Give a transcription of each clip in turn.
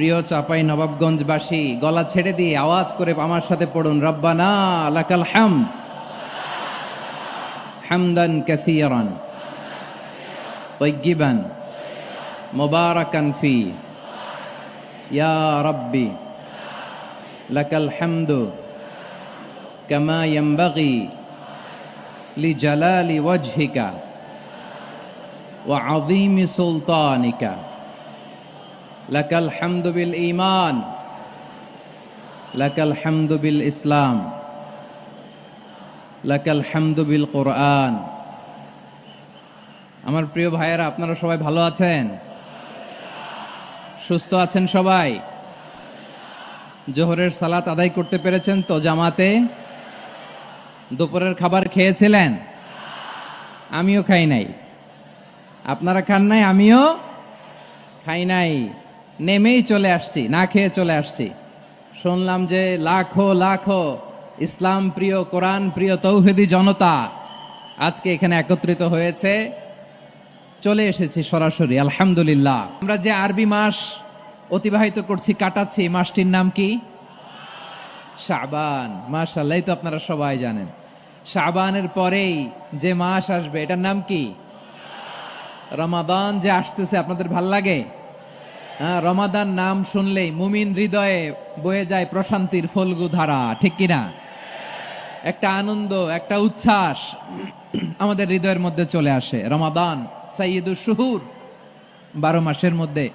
প্রিয় চাপাই নবাবগঞ্জবাসী, গলা ছেড়ে দিয়ে আওয়াজ করে আমার সাথে পড়ুন, রব্বানা লাকাল হামদ হামদান কাসীরান তাইয়্যিবান মুবারাকান ফি ইয়া রাব্বি লাকাল হামদু কামা ইয়ানবাগি লিজালালি ওয়াজহিকা ওয়া আযীমি সুলতানিকা। লাকাল হামদু বিল ঈমান, লাকাল হামদু বিল ইসলাম, লাকাল হামদু বিল কোরআন। আমার প্রিয় ভাইয়েরা, আপনারা সবাই ভালো আছেন? সুস্থ আছেন সবাই? জোহরের সালাত আদায় করতে পেরেছেন তো জামাতে? দুপুরের খাবার খেয়েছিলেন? আমিও খাই নাই। আপনারা খান নাই, আমিও খাই নাই। নেমেই চলে আসছি, না খেয়ে চলে আসছি। শুনলাম যে লাখো লাখো ইসলাম প্রিয়, কোরআন প্রিয় তৌহিদি জনতা আজকে এখানে একত্রিত হয়েছে। চলে এসেছি সরাসরি, আলহামদুলিল্লাহ। আমরা যে আরবি মাস অতিবাহিত করছি, কাটাচ্ছি, মাসটির নাম কি? শাবান। মাশাআল্লাহ, এই তো আপনারা সবাই জানেন। শাবানের পরেই যে মাস আসবে এটার নাম কি? রমাদান যে আসতেছে, আপনাদের ভাল লাগে? হ্যাঁ, রমাদান নাম শুনলেই মুমিন হৃদয়ে বয়ে যায় প্রশান্তির ফল্গু ধারা, ঠিক কিনা? একটা আনন্দ, একটা উচ্ছ্বাস আমাদের হৃদয়ের মধ্যে চলে আসে। রমাদান সাইয়্যিদুশ শুহুর, 12 মাসের মধ্যে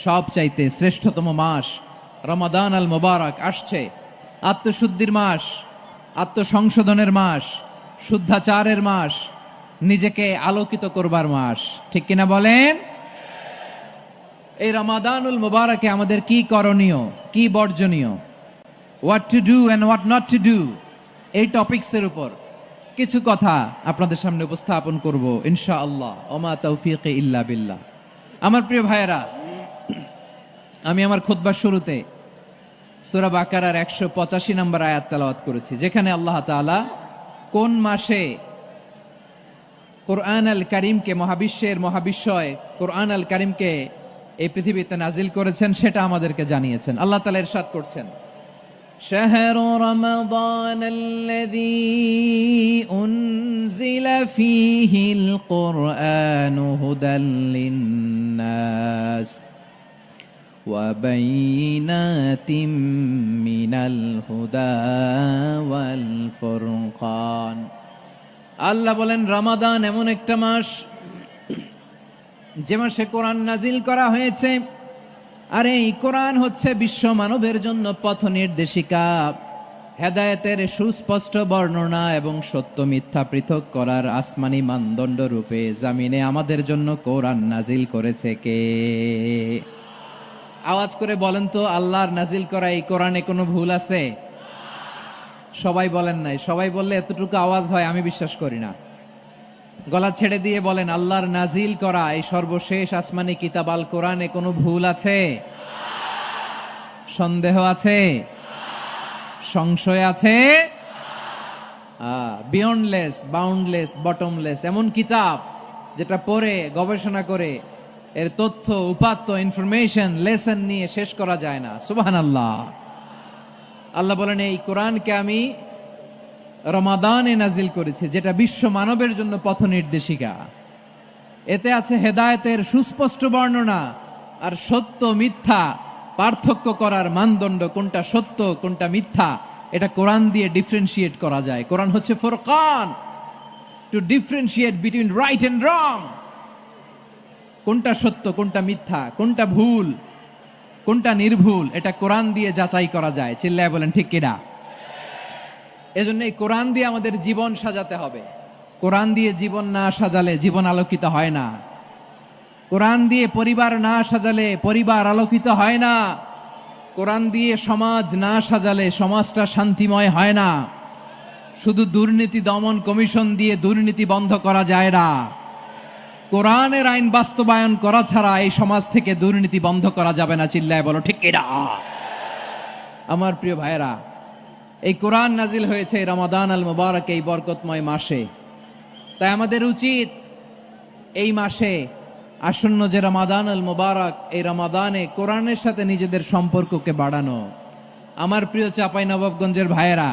সব চাইতে শ্রেষ্ঠতম মাস রমাদান আল মুবারক আসছে। আত্মশুদ্ধির মাস, আত্মসংশোধনের মাস, শুদ্ধাচারের মাস, নিজেকে আলোকিত করবার মাস, ঠিক কিনা বলেন? এই রমাদানুল মুবারকে আমাদের কি করণীয়, কি বর্জনীয়, what to do and what not to do, এই টপিকসের উপর কিছু কথা আপনাদের সামনে উপস্থাপন করব ইনশাআল্লাহ। ওমা তাওফীকি ইল্লা বিল্লাহ। আমার প্রিয় ভাইয়েরা, আমি আমার খুতবার শুরুতে সূরা বাকারার 185 নম্বর আয়াত তেলাওয়াত করেছি, যেখানে আল্লাহ তাআলা কোন মাসে কোরআন আল কারীমকে, মহাবিশ্বের মহাবিশ্বয় কোরআন আল কারীমকে এই পৃথিবীতে নাজিল করেছেন সেটা আমাদেরকে জানিয়েছেন। আল্লাহ তাআলা ইরশাদ করছেন, শাহরু রমাদানাল্লাযী উনজিলা ফীহিল কুরআনু হুদাল লিন্নাস ওয়া বাইয়িনাতিম মিনাল হুদা ওয়াল ফুরকান। আল্লাহ বলেন, রমাদান এমন একটা মাস যে মাসে কোরআন নাজিল করা হয়েছে। আর এই কোরআন হচ্ছে বিশ্ব মানবের জন্য পথ নির্দেশিকা, হেদায়েতের সুস্পষ্ট বর্ণনা এবং সত্য মিথ্যা পৃথক করার আসমানি মানদণ্ড রূপে জামিনে আমাদের জন্য কোরআন নাজিল করেছে কে? আওয়াজ করে বলেন তো, আল্লাহর নাজিল করা এই কোরআনে কোনো ভুল আছে? সবাই বলেন নাই। সবাই বললে এতটুকু আওয়াজ হয় আমি বিশ্বাস করি না। গলা ছেড়ে দিয়ে বলেন, আল্লাহর নাজিল করা এই সর্বশেষ আসমানি কিতাব আল কোরআনে কোনো ভুল আছে? সন্দেহ আছে? সংশয় আছে? বিয়ন্ডলেস, বাউন্ডলেস, বটমলেস, এমন কিতাব যেটা পড়ে গবেষণা করে এর তথ্য, উপাত্ত, ইনফরমেশন, লেসন নিয়ে শেষ করা যায় না। সুবহানাল্লাহ। আল্লাহ বলেন, এই কোরআনকে আমি রমাদানে নাজিল করেছি, যেটা বিশ্ব মানবের জন্য পথ নির্দেশিকা। এতে আছে হেদায়েতের সুস্পষ্ট বর্ণনা আর সত্য মিথ্যা পার্থক্য করার মানদণ্ড, কোনটা সত্য কোনটা মিথ্যা এটা কোরআন দিয়ে ডিফারেন্সিয়েট করা যায়। কোরআন হচ্ছে ফুরকান, to differentiate between right and wrong. কোনটা সত্য, কোনটা মিথ্যা, কোনটা ভুল, কোনটা নির্ভুল, এটা কোরআন দিয়ে যাচাই করা যায়। চিল্লায় বলেন ঠিক কিনা? এজন্য এই কোরআন দিয়ে আমাদের জীবন সাজাতে হবে। কোরআন দিয়ে জীবন না সাজালে জীবন আলোকিত হয় না। কোরআন দিয়ে পরিবার না সাজালে পরিবার আলোকিত হয় না। কোরআন দিয়ে সমাজ না সাজালে সমাজটা শান্তিময় হয় না। শুধু দুর্নীতি দমন কমিশন দিয়ে দুর্নীতি বন্ধ করা যায় না। কোরআনের আইন বাস্তবায়ন করা ছাড়া এই সমাজ থেকে দুর্নীতি বন্ধ করা যাবে না। চিল্লায় বলো ঠিক কিনা? আমার প্রিয় ভাইয়েরা, এই কোরআন নাজিল হয়েছে রমাদান আল মুবারক, এই বরকতময় মাসে। তাই আমাদের উচিত এই মাসে আসন্ন যে রমাদান আল মুবারক, এই রমাদানে কোরআনের সাথে নিজেদের সম্পর্ককে বাড়ানো। আমার প্রিয় চাঁপাইনবাবগঞ্জের ভাইয়েরা,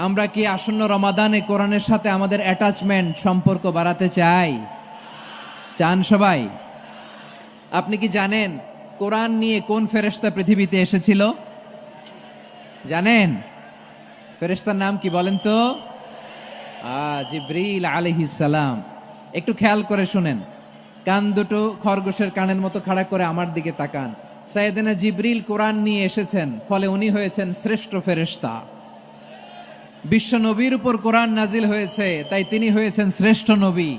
আমরা কি আসন্ন রমাদানে কোরআনের সাথে আমাদের অ্যাটাচমেন্ট, সম্পর্ক বাড়াতে চাই? চান সবাই? আপনি কি জানেন কোরআন নিয়ে কোন ফেরেশতা পৃথিবীতে এসেছিল? জানেন ফেরেশতার নাম কি বলেন তো? জিবরিল আলাইহিস সালাম। একটু খেয়াল করে শুনেন, কান দুটো খরগোশের কানের মতো খাড়া করে আমার দিকে তাকান। সাইয়েদনা জিবরিল কোরআন নিয়ে এসেছেন, ফলে উনি হয়েছেন শ্রেষ্ঠ ফেরেশতা। বিশ্ব নবীর উপর কোরআন নাজিল হয়েছে, তাই তিনি হয়েছেন শ্রেষ্ঠ নবী।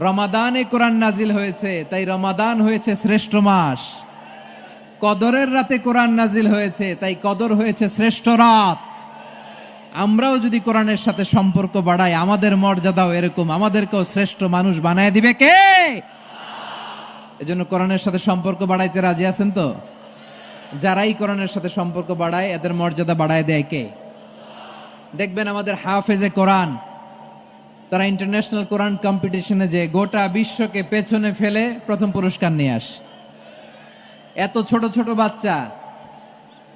রমাদানে কোরআন নাজিল হয়েছে, তাই রমাদান হয়েছে শ্রেষ্ঠ মাস। কদরের রাতে কোরআন নাজিল হয়েছে, তাই কদর হয়েছে শ্রেষ্ঠ রাত। আমরাও যদি কোরআনের সাথে সম্পর্ক বাড়াই, আমাদের মর্যাদাও এরকম, আমাদেরকেও শ্রেষ্ঠ মানুষ বানায় দিবে কে? এজন্য কোরআনের সাথে সম্পর্ক বাড়াইতে রাজি আছেন তো? যারাই কোরআনের সাথে সম্পর্ক বাড়ায়, এদের মর্যাদা বাড়ায় দেয় কে? দেখবেন আমাদের হাফেজে কোরআন, তারা ইন্টারন্যাশনাল কোরআন কম্পিটিশনে যে গোটা বিশ্বকে পেছনে ফেলে প্রথম পুরস্কার নিয়ে আসে। এত ছোট ছোট বাচ্চা,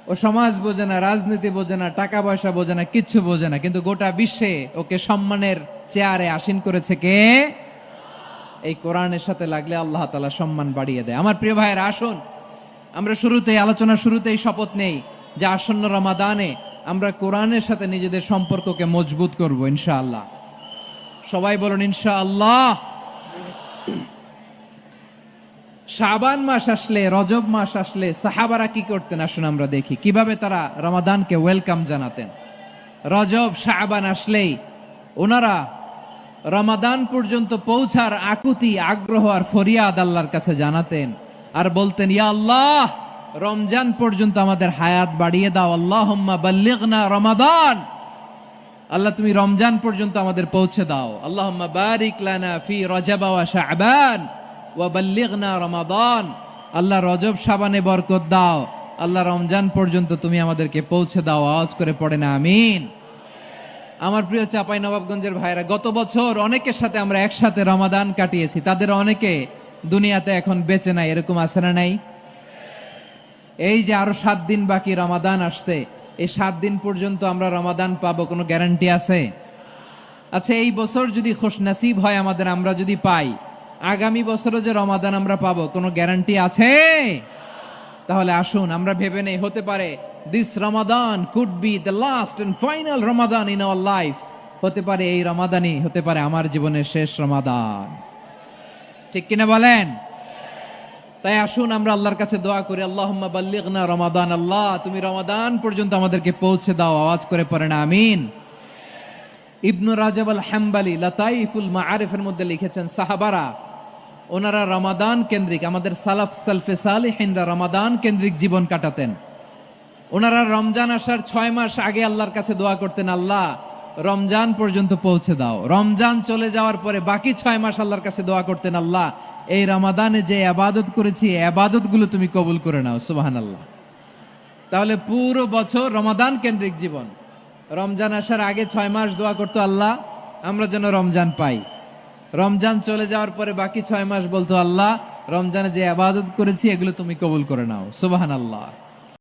ও সমাজ বোঝে না, রাজনীতি বোঝে না, টাকা পয়সা বোঝে না, কিচ্ছু বোঝে না, কিন্তু গোটা বিশ্বে ওকে সম্মানের চেয়ারে আসীন করেছে কে? এই কোরআনের সাথে লাগলে আল্লাহ তাআলা সম্মান বাড়িয়ে দেয়। আমার প্রিয় ভাইয়েরা, আসুন আমরা আলোচনার শুরুতেই শপথ নেই যে আসন্ন রমাদানে আমরা কোরআনের সাথে নিজেদের সম্পর্ককে মজবুত করব ইনশাআল্লাহ। সবাই বলুন ইনশাআল্লাহ। শাবান মাস আসলে, রজব মাস আসলে সাহাবারা কি করতেন? আসুন আমরা দেখি কিভাবে তারা রমাদানকে ওয়েলকাম জানাতেন। রজব শাবান আসলেই ওনারা রমাদান পর্যন্ত পৌঁছার আকুতি, আগ্রহ আর ফরিয়াদ আল্লাহর কাছে জানাতেন আর বলতেন, ইয়া আল্লাহ, রমজান পর্যন্ত আমাদের হায়াত বাড়িয়ে দাও। আল্লাহুম্মা বাল্লিগনা রমাদান, আল্লাহ তুমি রমজান পর্যন্ত আমাদের পৌঁছে দাও। আল্লাহুম্মা বারিক লানা ফি রজব ওয়া শাবান ওয়া বাল্লিগনা রমাদান, আল্লাহ রজব শাবানে বরকত দাও, আল্লাহ রমজান পর্যন্ত তুমি আমাদেরকে পৌঁছে দাও। আওয়াজ করে পড়েন আমিন। আমার প্রিয় চাঁপাইনবাবগঞ্জের ভাইরা, গত বছর অনেকের সাথে আমরা একসাথে রমাদান কাটিয়েছি, তাদের অনেকে দুনিয়াতে এখন বেঁচে নাই, এরকম আছে না নাই? এই যে আরো 7 দিন বাকি রমাদান আসতে, এই 7 দিন পর্যন্ত আমরা রমাদান পাবো, কোনো গ্যারান্টি আছে? আচ্ছা, এই বছর যদি খুশনসিব হয় আমাদের, আমরা যদি পাই, আগামী বছরও যে রমাদান আমরা পাবো, কোনো গ্যারান্টি আছে? তাহলে আসুন আমরা ভেবে নেই, হতে পারে this Ramadan could be the last and final Ramadan in our life. হতে পারে এই রমাদানই হতে পারে আমার জীবনের শেষ রমাদান। ঠিক কিনা বলেন? তাই আসুন আমরা আল্লাহর কাছে দোয়া করি, আল্লাহুম্মা বাল্লিগনা রমাদান, আল্লাহ তুমি রমাদান পর্যন্ত আমাদেরকে পৌঁছে দাও। আওয়াজ করে পড়েন আমিন। ইবনু রাজব আল হাম্বলি লাতাইফুল মাআরিফের মধ্যে লিখেছেন, সাহাবারা ওনারা রমাদান কেন্দ্রিক, আমাদের সালফে সালিহিনরা রমাদান কেন্দ্রিক জীবন কাটাতেন। ওনারা রমজান আসার 6 মাস আগে আল্লাহর কাছে দোয়া করতেন, আল্লাহ রমজান পর্যন্ত পৌঁছে দাও। রমজান চলে যাওয়ার পরে বাকি 6 মাস আল্লাহর কাছে দোয়া করতেন, আল্লাহ এই রমাদানে যে ইবাদত করেছি, ইবাদত গুলো তুমি কবুল করে নাও। সুবহানাল্লাহ। তাহলে পুরো বছর রমাদান কেন্দ্রিক জীবন। রমজান আসার আগে 6 মাস দোয়া করতো, আল্লাহ আমরা যেন রমজান পাই। রমজান চলে যাওয়ার পরে বাকি 6 মাস বলতো, আল্লাহ রমজানে যে ইবাদত করেছি এগুলো তুমি কবুল করে নাও। সুবহানাল্লাহ।